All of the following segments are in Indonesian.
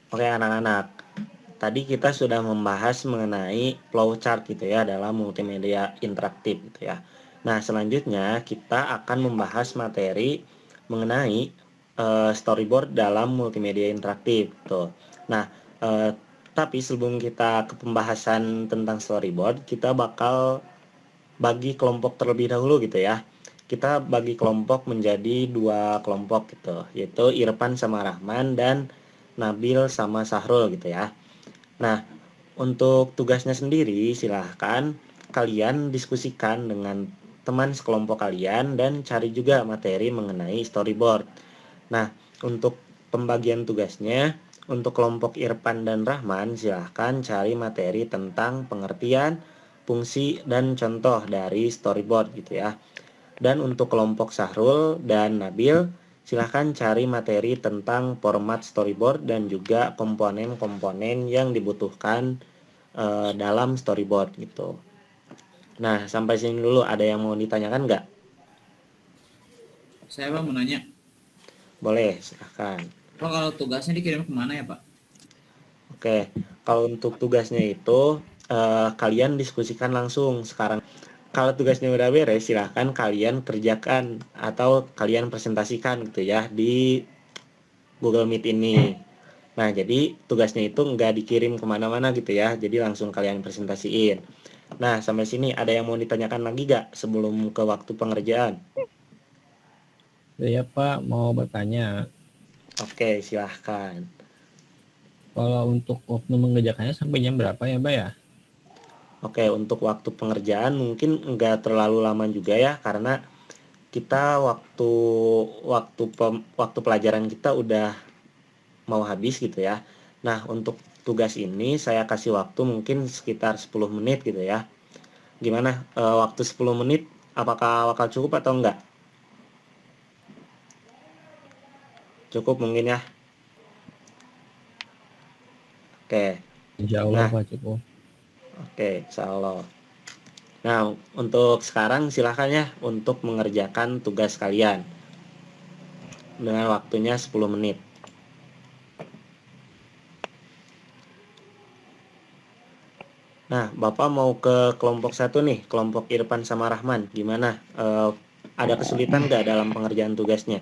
Oke anak-anak, tadi kita sudah membahas mengenai flowchart gitu ya dalam multimedia interaktif gitu ya. Nah selanjutnya kita akan membahas materi mengenai storyboard dalam multimedia interaktif tuh. Nah tapi sebelum kita ke pembahasan tentang storyboard, kita bakal bagi kelompok terlebih dahulu gitu ya. Kita bagi kelompok menjadi 2 kelompok gitu, yaitu Irfan sama Rahman dan Nabil sama Sahrul gitu ya. Nah, untuk tugasnya sendiri silahkan kalian diskusikan dengan teman sekelompok kalian dan cari juga materi mengenai storyboard. Nah, untuk pembagian tugasnya, untuk kelompok Irfan dan Rahman silahkan cari materi tentang pengertian, fungsi, dan contoh dari storyboard gitu ya. Dan untuk kelompok Sahrul dan Nabil, silahkan cari materi tentang format storyboard dan juga komponen-komponen yang dibutuhkan dalam storyboard gitu. Nah, sampai sini dulu ada yang mau ditanyakan nggak? Saya Pak mau nanya, Boleh, silahkan. Pak kalau tugasnya dikirim kemana ya Pak? Oke, kalau untuk tugasnya itu kalian diskusikan langsung sekarang. Kalau tugasnya udah beres, silahkan kalian kerjakan atau kalian presentasikan gitu ya di Google Meet ini. Nah, jadi tugasnya itu nggak dikirim kemana-mana gitu ya, jadi langsung kalian presentasiin. Nah, sampai sini ada yang mau ditanyakan lagi nggak sebelum ke waktu pengerjaan? Saya Pak mau bertanya, Oke, silahkan. kalau untuk waktu mengerjakannya sampai jam berapa ya Pak ya? Oke, untuk waktu pengerjaan mungkin nggak terlalu lama juga ya, karena kita waktu pelajaran kita udah mau habis gitu ya. Nah, untuk tugas ini saya kasih waktu mungkin sekitar 10 menit gitu ya. Gimana? Waktu 10 menit apakah bakal cukup atau enggak? Cukup mungkin ya. Oke. Insya Allah Nah, Pak cukup. oke, insyaallah. Nah, untuk sekarang silahkan ya untuk mengerjakan tugas kalian dengan waktunya 10 menit. Nah, Bapak mau ke kelompok satu nih, kelompok Irfan sama Rahman. Gimana? Ada kesulitan nggak dalam pengerjaan tugasnya?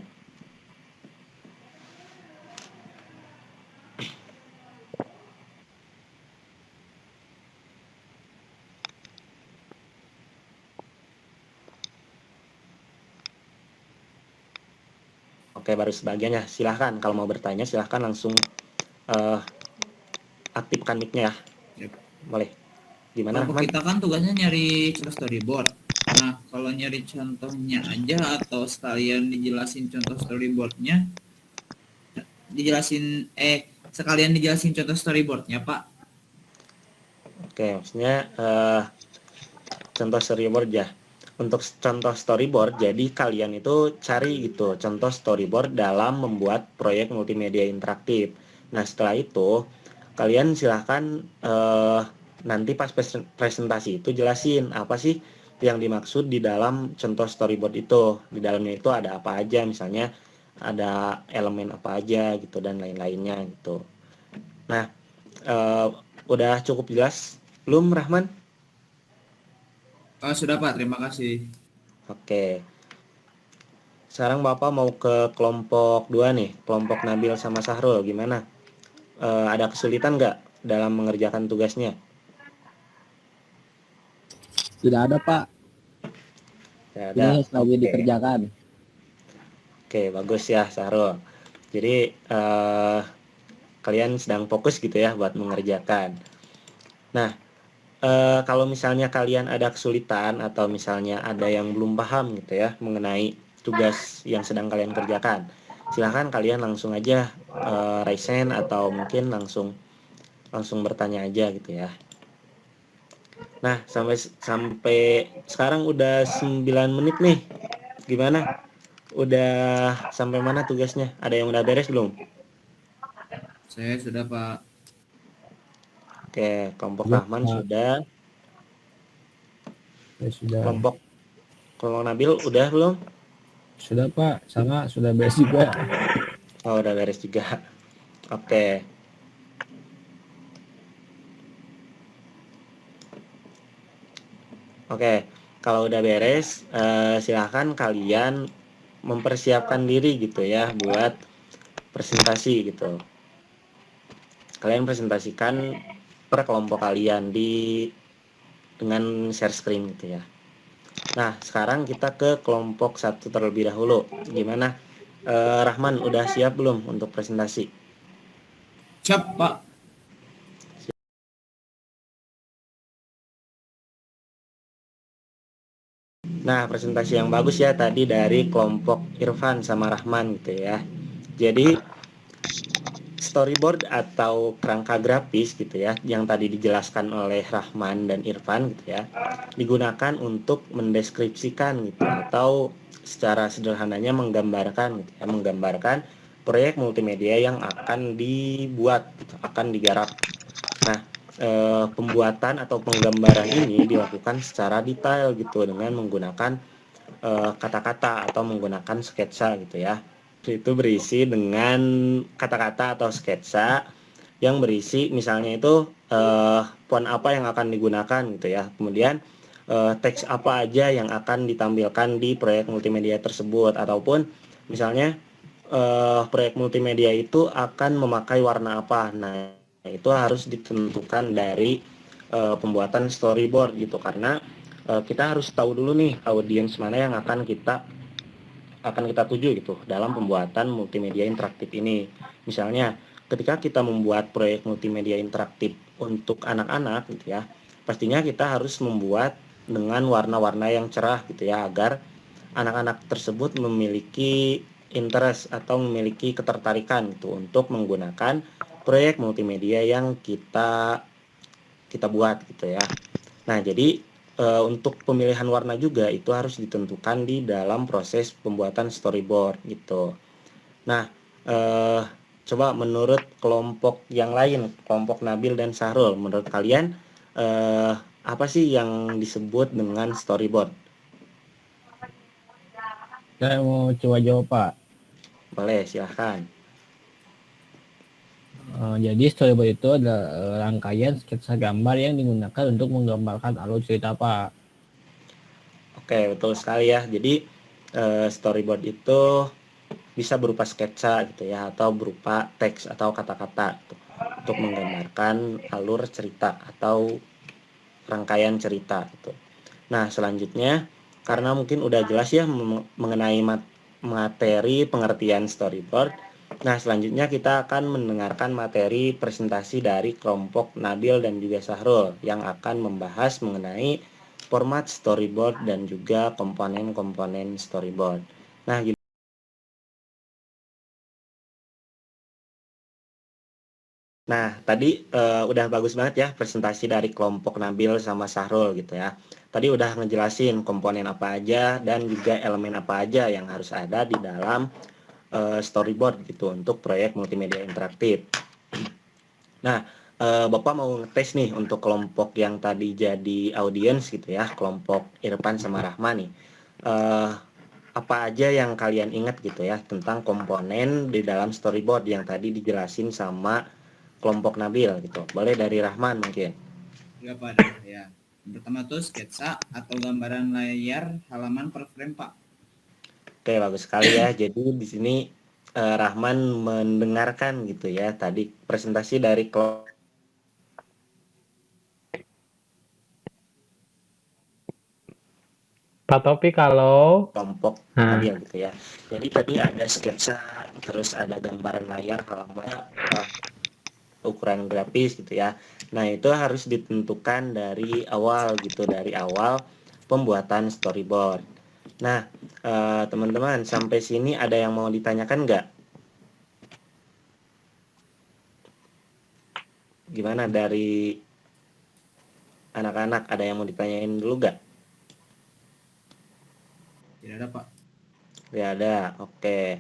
Oke, baru sebagian ya. Silahkan, kalau mau bertanya silahkan langsung aktifkan mic-nya ya. Ya, Boleh. Gimana, kelompok Rahman? kita kan tugasnya nyari contoh storyboard. Nah, kalau nyari contohnya aja atau sekalian dijelasin contoh storyboardnya, sekalian dijelasin contoh storyboardnya Pak. Oke, maksudnya contoh storyboard ya. Untuk contoh storyboard, jadi kalian itu cari gitu contoh storyboard dalam membuat proyek multimedia interaktif. Nah, setelah itu kalian silahkan nanti pas presentasi itu jelasin apa sih yang dimaksud di dalam contoh storyboard itu. Di dalamnya itu ada apa aja, misalnya ada elemen apa aja gitu dan lain-lainnya gitu. Nah, udah cukup jelas belum, Rahman? Sudah Pak, terima kasih. Oke. Sekarang Bapak mau ke kelompok 2 nih, kelompok Nabil sama Sahrul. Gimana? Ada kesulitan nggak dalam mengerjakan tugasnya? Tidak ada Pak, Ya ada. ini lagi Oke. dikerjakan. Oke, bagus ya Sahrul. Jadi kalian sedang fokus gitu ya buat mengerjakan. Nah, kalau misalnya kalian ada kesulitan atau misalnya ada yang belum paham gitu ya mengenai tugas yang sedang kalian kerjakan, silahkan kalian langsung aja raise hand atau mungkin langsung bertanya aja gitu ya. Nah, sampai sekarang udah 9 menit nih. Gimana? Udah sampai mana tugasnya? Ada yang udah beres belum? Saya sudah Pak. Oke, kelompok Sudah Rahman Pak, sudah. ya, sudah. Kelompok Nabil udah belum? Sudah Pak, sama sudah beres juga. Oh, udah beres juga. Oke. Oke, kalau udah beres, silahkan kalian mempersiapkan diri gitu ya buat presentasi gitu. Kalian presentasikan per kelompok kalian dengan share screen gitu ya. Nah, sekarang kita ke kelompok 1 terlebih dahulu. Gimana? Rahman, udah siap belum untuk presentasi? Siap, Pak. Nah, presentasi yang bagus ya tadi dari kelompok Irfan sama Rahman gitu ya. Jadi storyboard atau kerangka grafis gitu ya yang tadi dijelaskan oleh Rahman dan Irfan gitu ya, digunakan untuk mendeskripsikan gitu atau secara sederhananya menggambarkan gitu ya, menggambarkan proyek multimedia yang akan dibuat gitu, akan digarap. Nah, pembuatan atau penggambaran ini dilakukan secara detail gitu dengan menggunakan kata-kata atau menggunakan sketsa gitu ya. Itu berisi dengan kata-kata atau sketsa yang berisi misalnya itu font apa yang akan digunakan gitu ya. Kemudian teks apa aja yang akan ditampilkan di proyek multimedia tersebut, ataupun misalnya proyek multimedia itu akan memakai warna apa. Nah, itu harus ditentukan dari pembuatan storyboard gitu, karena kita harus tahu dulu nih audiens mana yang akan kita tuju gitu dalam pembuatan multimedia interaktif ini. Misalnya, ketika kita membuat proyek multimedia interaktif untuk anak-anak gitu ya, pastinya kita harus membuat dengan warna-warna yang cerah gitu ya, agar anak-anak tersebut memiliki interest atau memiliki ketertarikan gitu untuk menggunakan proyek multimedia yang kita buat gitu ya. Nah, jadi untuk pemilihan warna juga itu harus ditentukan di dalam proses pembuatan storyboard gitu. Nah, coba menurut kelompok yang lain, kelompok Nabil dan Sahrul, menurut kalian apa sih yang disebut dengan storyboard? Saya mau coba jawab, Pak. Boleh, silahkan. Jadi storyboard itu adalah rangkaian sketsa gambar yang digunakan untuk menggambarkan alur cerita, Pak. Oke, betul sekali ya. Jadi storyboard itu bisa berupa sketsa gitu ya, atau berupa teks atau kata-kata gitu, untuk menggambarkan alur cerita atau rangkaian cerita gitu. Nah, selanjutnya karena mungkin udah jelas ya mengenai materi pengertian storyboard. Nah, selanjutnya kita akan mendengarkan materi presentasi dari kelompok Nabil dan juga Sahrul yang akan membahas mengenai format storyboard dan juga komponen-komponen storyboard. Nah, tadi udah bagus banget ya presentasi dari kelompok Nabil sama Sahrul gitu ya. Tadi udah ngejelasin komponen apa aja dan juga elemen apa aja yang harus ada di dalam storyboard gitu untuk proyek multimedia interaktif. Nah, Bapak mau ngetes nih untuk kelompok yang tadi jadi audiens gitu ya, kelompok Irfan sama Rahman nih. Eh, apa aja yang kalian ingat gitu ya tentang komponen di dalam storyboard yang tadi dijelasin sama kelompok Nabil gitu. Boleh dari Rahman mungkin. Ya, Pak. Ya. Yang pertama tuh sketsa atau gambaran layar halaman per frame, Pak. Oke, bagus sekali ya. Jadi di sini Rahman mendengarkan gitu ya tadi presentasi dari Pak Topi kalau kelompok Nabil gitu ya. Jadi tadi ada sketsa, terus ada gambaran layar halaman, ukuran grafis gitu ya. Nah, itu harus ditentukan dari awal gitu, dari awal pembuatan storyboard. Nah, teman-teman, sampai sini ada yang mau ditanyakan nggak? Gimana dari anak-anak, ada yang mau ditanyain dulu nggak? Tidak ada, Pak. Ya ada, oke.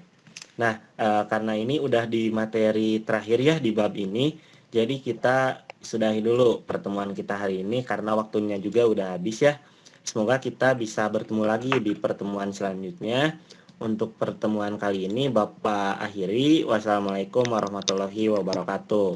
Nah, karena ini udah di materi terakhir ya di bab ini, jadi kita sudahi dulu pertemuan kita hari ini karena waktunya juga udah habis ya. Semoga kita bisa bertemu lagi di pertemuan selanjutnya. Untuk pertemuan kali ini Bapak akhiri. Wassalamualaikum warahmatullahi wabarakatuh.